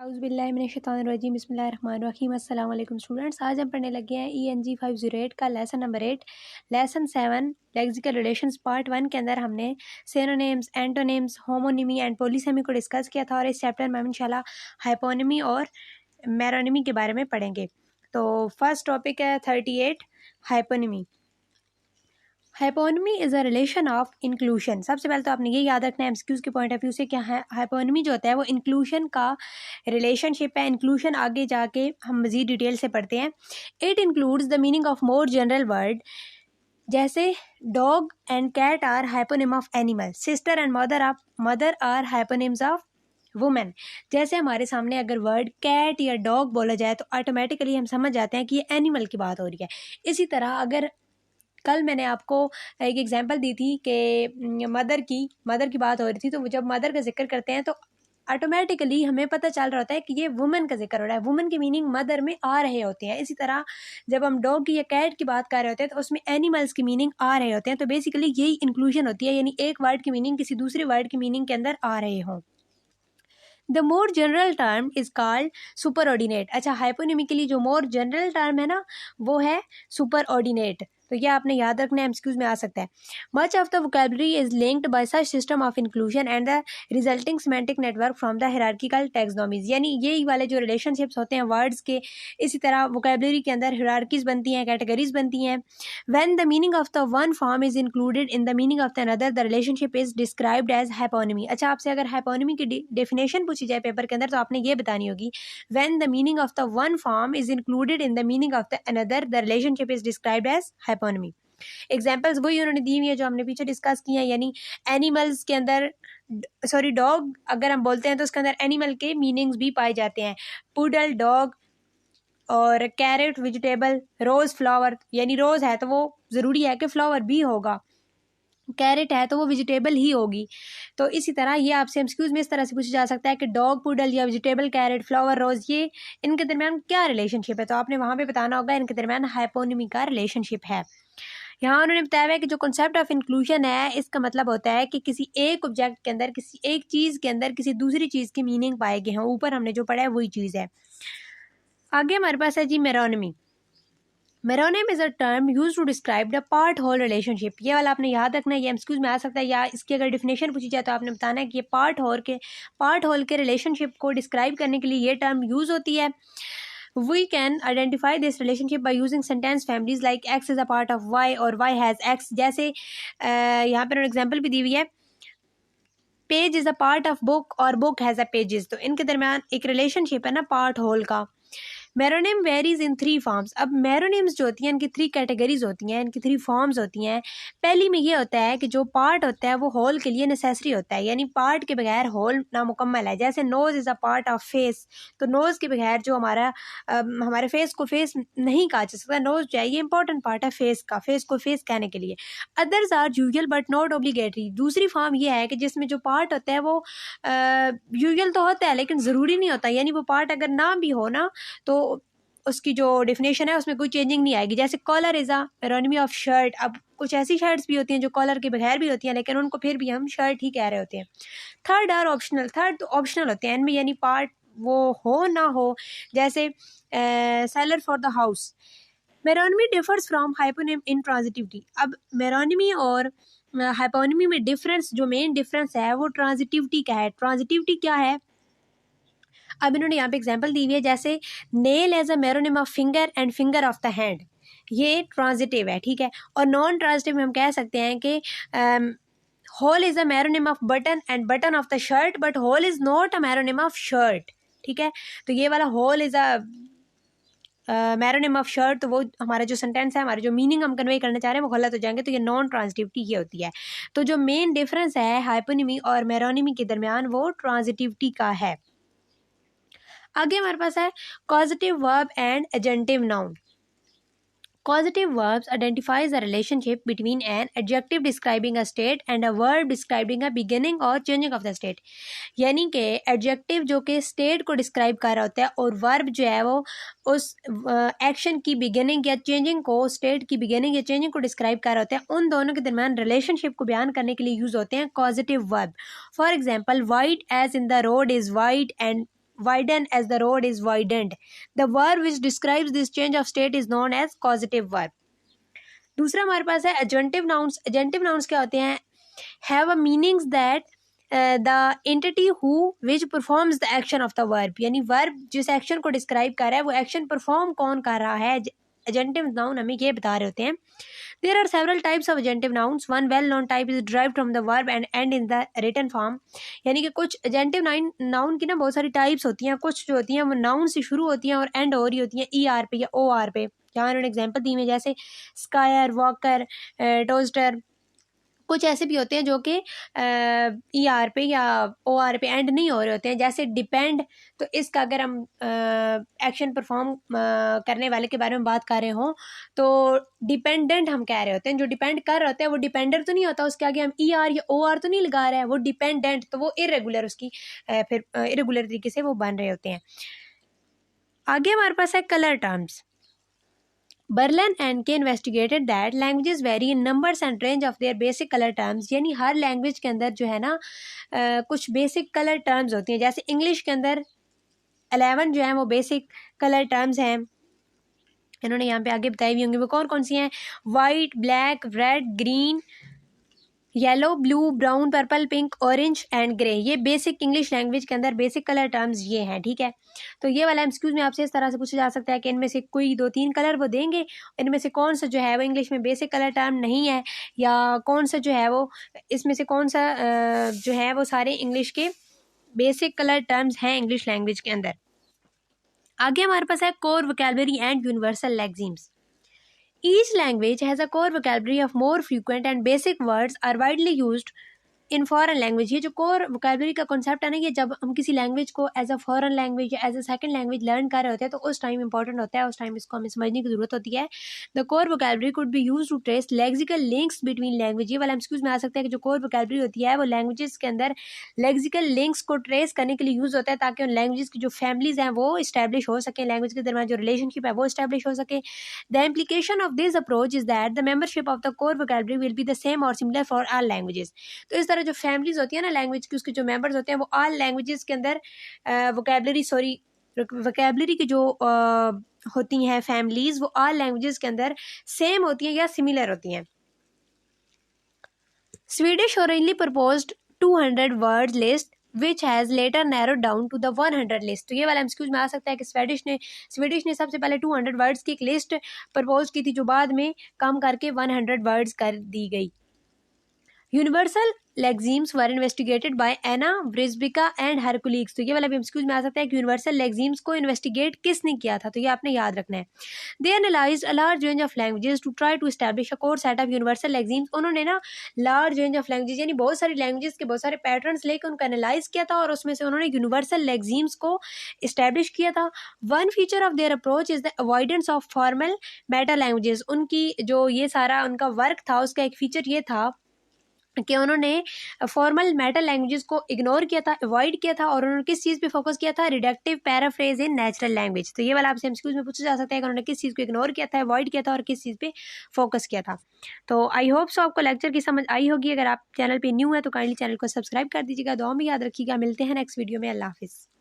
औज़ुबिल्लाहिमिनश्शैतानिर्रजीम बिस्मिल्लाहिर्रहमानिर्रहीम। अस्सलाम वालेकुम स्टूडेंट्स, आज हम पढ़ने लगे हैं ENG 508 का lesson number 8 lesson 7 lexical relations part 1 के अंदर हमने synonyms, antonyms, homonymy and polysemy को डिस्कस किया था और इस चैप्टर में हम इंशाल्लाह हाइपोनिमी और मेरोनिमी के बारे में पढ़ेंगे। तो फर्स्ट टॉपिक है 38 hyponymy. Hyponymy is a relation of inclusion. सबसे पहले तो आपने ये याद रखना है एमसीक्यूज़ के पॉइंट ऑफ व्यू से क्या है हाइपोनिमी जो होता है वो इंक्लूशन का रिलेशनशिप है। इंक्लूशन आगे जाके हम मज़ीद डिटेल से पढ़ते हैं। It includes the meaning of more general word, जैसे dog and cat are hyponym of animal, sister and mother are hyponyms of women. जैसे हमारे सामने अगर वर्ड कैट या डॉग बोला जाए तो ऑटोमेटिकली हम समझ जाते हैं कि ये एनिमल की बात हो रही है। इसी तरह अगर कल मैंने आपको एक एग्जांपल दी थी कि मदर की बात हो रही थी, तो जब मदर का जिक्र करते हैं तो ऑटोमेटिकली हमें पता चल रहा होता है कि ये वुमेन का जिक्र हो रहा है, वुमेन की मीनिंग मदर में आ रहे होते हैं। इसी तरह जब हम डॉग की या कैट की बात कर रहे होते हैं तो उसमें एनिमल्स की मीनिंग आ रहे होते हैं। तो बेसिकली यही इंक्लूजन होती है, यानी एक वर्ड की मीनिंग किसी दूसरे वर्ड की मीनिंग के अंदर आ रहे हों। The more general term is called super ordinate. अच्छा, हाइपोनिमी के लिए जो मोर जनरल टर्म है ना वो है सुपर ऑर्डिनेट। तो ये आपने याद रखना है, एमसीक्यूज में आ सकता है। Much of the vocabulary is linked by such system of inclusion and the resulting semantic network from the hierarchical taxonomies. यानी यही वाले जो रिलेशनशिप्स होते हैं वर्ड्स के, इसी तरह वोकैबुलरी के अंदर हायरार्कीज बनती हैं, कैटेगरीज बनती हैं। When the meaning of the one form is included in the meaning of the another, the relationship is described as hyponymy. अच्छा, आपसे अगर हाइपोनिमी की डेफिनेशन पूछी जाए पेपर के अंदर तो आपने ये बतानी होगी, when the meaning of the one form is included in the meaning of the another, the relationship is described as hyponymy. Examples वही उन्होंने दी हुई है जो हमने पीछे डिस्कस किया है, यानी एनिमल्स के अंदर डॉग अगर हम बोलते हैं तो उसके अंदर एनिमल के मीनिंग्स भी पाए जाते हैं। पुडल डॉग, और कैरेट वेजिटेबल, रोज फ्लावर, यानी रोज है तो वो ज़रूरी है कि फ्लावर भी होगा, कैरेट है तो वो वेजिटेबल ही होगी। तो इसी तरह ये आपसे एमसीक्यूज में इस तरह से पूछा जा सकता है कि डॉग, पुडल या वेजिटेबल, कैरेट, फ्लावर, रोज, ये इनके दरमियान क्या रिलेशनशिप है। तो आपने वहाँ पे बताना होगा इनके दरमियान हाइपोनिमी का रिलेशनशिप है। यहाँ उन्होंने बताया है कि जो कॉन्सेप्ट ऑफ इंक्लूजन है इसका मतलब होता है कि किसी एक ऑब्जेक्ट के अंदर, किसी एक चीज़ के अंदर किसी दूसरी चीज़ की मीनिंग पाए गए हैं। ऊपर हमने जो पढ़ा है वही चीज़ है। आगे हमारे पास है जी meronymy. Meronym is a term use to describe the part whole relationship. ये वाला आपने याद रखना है, ये एमसीक्यूज में आ सकता है, या इसकी अगर डिफिनेशन पूछी जाए तो आपने बताना है कि ये पार्ट होल के रिलेशनशिप को डिस्क्राइब करने के लिए ये टर्म यूज होती है। We can identify this relationship by using sentence families like X is a part of Y और Y has X। जैसे यहाँ पर एग्जाम्पल भी दी हुई है, page is a part of book और बुक हैज़ अ पेजेस। तो इनके दरमियान एक रिलेशनशिप है ना पार्ट होल का। मेरोनिम वेरीज इन 3 फॉर्म्स। अब मेरोनिम्स जो होती हैं इनकी 3 कैटेगरीज होती हैं, इनकी 3 फॉर्म्स होती हैं। पहली में ये होता है कि जो पार्ट होता है वो होल के लिए नेसेसरी होता है, यानी पार्ट के बगैर होल नामुकम्मल है। जैसे knows is a part of face, तो नोज़ के बगैर जो हमारे फेस को फेस नहीं कहा जा सकता। नोज जो है ये इंपॉर्टेंट पार्ट है फेस का, फेस को फेस कहने के लिए। Others are usual but not obligatory. दूसरी फॉर्म ये है कि जिसमें जो पार्ट होता है वो यूजुअल तो होता है लेकिन ज़रूरी नहीं होता, यानी वो पार्ट अगर ना भी हो ना तो उसकी जो डेफिनेशन है उसमें कोई चेंजिंग नहीं आएगी। जैसे collar is a meronymy of shirt. अब कुछ ऐसी शर्ट्स भी होती हैं जो कॉलर के बगैर भी होती हैं लेकिन उनको फिर भी हम शर्ट ही कह रहे होते हैं। Third are optional. थर्ड तो ऑप्शनल होते हैं, इनमें यानी पार्ट वो हो ना हो, जैसे cellar for the house. Meronymy differs from hyponym in transitivity. अब मेरोनिमी और हाइपोनिमी में डिफरेंस, जो मेन डिफरेंस है वो ट्रांजिटिविटी का है। ट्रांजिटिविटी क्या है, अब इन्होंने यहाँ पे एग्जांपल दी हुई है, जैसे nail as a meronym of finger and finger of the hand, ये ट्रांजिटिव है, ठीक है। और नॉन ट्रांजिटिव में हम कह सकते हैं कि hole is a meronym of button and button of the shirt, but hole is not a meronym of shirt, ठीक है। तो ये वाला hole is a meronym of shirt, तो वो हमारा जो सेंटेंस है, हमारे जो मीनिंग हम कन्वे करना चाह रहे हैं वो गलत हो जाएंगे। तो ये नॉन ट्रांजिटिविटी ये होती है। तो जो मेन डिफरेंस है हाइपोनिमी और मेरोनिमी के दरमियान वो ट्रांजिटिविटी का है। आगे हमारे पास है causative verb and agentive noun. Causative verbs identifies a relationship between an adjective describing a state and a verb describing a beginning or changing of the state। यानी कि adjective जो कि state को describe कर रहा होता है और verb जो है वो उस action की beginning या changing को, state की beginning या changing को describe कर रहा होता है। उन दोनों के दरमियान relationship को बयान करने के लिए यूज़ होते हैं causative verb। For example, white as in the road is white and widen as the road is widened. The verb which describes this change of state is known as causative verb. दूसरा हमारे पास है एडजेंटिव nouns. एडजेंटिव nouns क्या होते हैं? Have a meanings that the entity who which performs the action of the verb, यानी verb जिस action को डिस्क्राइब कर रहा है वो एक्शन परफॉर्म कौन कर रहा है, एजेंटिव नाउन हमें ये बता रहे होते हैं. There are several types of agentive nouns. One well-known type is derived from the verb and end in the written form. यानी कि कुछ एजेंटिव नाउन की ना बहुत सारी टाइप्स होती हैं. कुछ जो होती हैं वो नाउन से शुरू होती हैं और एंड हो रही होती हैं ER पे या OR पे. जहाँ उन्होंने एग्जाम्पल दी है जैसे स्कायर, वॉकर, टोस्टर. कुछ ऐसे भी होते हैं जो कि ER पे या OR पे एंड नहीं हो रहे होते हैं, जैसे डिपेंड. तो इसका अगर हम एक्शन परफॉर्म करने वाले के बारे में बात कर रहे हों तो डिपेंडेंट हम कह रहे होते हैं. जो डिपेंड कर रहे होते हैं वो डिपेंडर तो नहीं होता, उसके आगे हम ER या OR तो नहीं लगा रहे हैं, वो डिपेंडेंट. तो वो इरेगुलर, उसकी फिर इरेगुलर तरीके से वो बन रहे होते हैं. आगे हमारे पास है colour terms. Berlin and K investigated that languages vary in numbers and range of their basic color terms. यानी हर लैंग्वेज के अंदर जो है ना कुछ बेसिक कलर टर्म्स होती हैं. जैसे इंग्लिश के अंदर 11 जो है वो बेसिक कलर टर्म्स हैं. इन्होंने यहाँ पे आगे बताई हुई होंगी वो कौन कौन सी हैं. White, black, red, green, yellow, blue, brown, purple, pink, orange and grey. ये बेसिक इंग्लिश लैंग्वेज के अंदर बेसिक कलर टर्म्स ये हैं. ठीक है, तो ये वाला एमसीक्यूज में आपसे इस तरह से पूछा जा सकता है कि इनमें से कोई 2-3 कलर वो देंगे, इनमें से कौन सा जो है वो इंग्लिश में बेसिक कलर टर्म नहीं है, या कौन सा जो है वो इसमें से कौन सा जो है वो सारे इंग्लिश के बेसिक कलर टर्म्स हैं इंग्लिश लैंग्वेज के अंदर. आगे हमारे पास है core vocabulary and universal lexemes. Each language has a core vocabulary of more frequent and basic words are widely used in foreign language. ये जो कोर वोकैबुलरी का कॉन्सेप्ट है ना, ये जब हम किसी लैंग्वेज को एज अ फॉरेन लैंग्वेज या as a second language learn कर रहे होते हैं तो उस टाइम इंपॉर्टेंट होता है, उस टाइम इसको हमें समझने की जरूरत होती है. The core vocabulary could be use to trace lexical links between language. ये वाला एमसीक्यूज में आ सकता है कि जो कोर वोकैबुलरी होती है वो लैंग्वेजेस के अंदर लेक्सिकल लिंक्स को ट्रेस करने के लिए यूज होता है ताकि उन लैंग्वेज की जो फैमिलीज हैं वो इस्टेब्लिश हो सके, लैंग्वेज के दरमियान जो रिलेशनशिप है वो इस्टेब्लिश हो सके. The implication of this approach is that the membership of the core vocabulary will be the same और सिमिलर फॉर ऑल लैंग्वेजेस. तो इस तरह जो फैमिलीज होती है ना लैंग्वेज की, उसके जो मेंबर्स होते हैं वो ऑल लैंग्वेजेस के अंदर वोकैबुलरी की जो होती हैं फैमिलीज वो ऑल लैंग्वेजेस के अंदर सेम होती हैं या सिमिलर होती हैं. Swedish originally proposed 200 word list which has later narrowed down to the 100 list. तो ये वाला एमसीक्यूज में आ सकता है कि स्वीडिश ने सबसे पहले 200 वर्ड्स की एक लिस्ट प्रपोज की थी जो बाद में कम करके 100 वर्ड्स कर दी गई. Universal lexemes were investigated by Anna Wierzbicka and her colleagues. तो ये वाला भी एमसीक्यूज में आ सकता है कि यूनिवर्सल लेक्सिम्स को इन्वेस्टिगेट किसने किया था, तो ये आपने याद रखना है. They analysed a large range of languages to try to establish a core set of universal lexemes. उन्होंने ना लार्ज रेंज ऑफ लैंग्वेजेस यानी बहुत सारी लैंग्वेजेस के बहुत सारे पैटर्न्स लेकर उनको एनालाइज किया था और उसमें से उन्होंने यूनिवर्सल लेक्सिम्स को इस्टेब्लिश किया था. One feature of their approach is the avoidance of formal Meta languages. उनकी जो ये सारा उनका वर्क था उसका एक फीचर ये था कि उन्होंने फॉर्मल मेटल लैंग्वेजेस को इग्नोर किया था, अवॉइड किया था, और उन्होंने किस चीज़ पे फोकस किया था, reductive paraphrase in natural language. तो ये वाला आपसे एमसीक्यूज में पूछा जा सकता है कि उन्होंने किस चीज़ को इग्नोर किया था, अवॉइड किया था और किस चीज़ पे फोकस किया था. तो आई होप सो आपको लेक्चर की समझ आई होगी. अगर आप चैनल पे न्यू है तो काइंडली चैनल को सब्सक्राइब कर दीजिएगा. दुआ में याद रखिएगा. मिलते हैं नेक्स्ट वीडियो में. अल्लाह हाफिज़.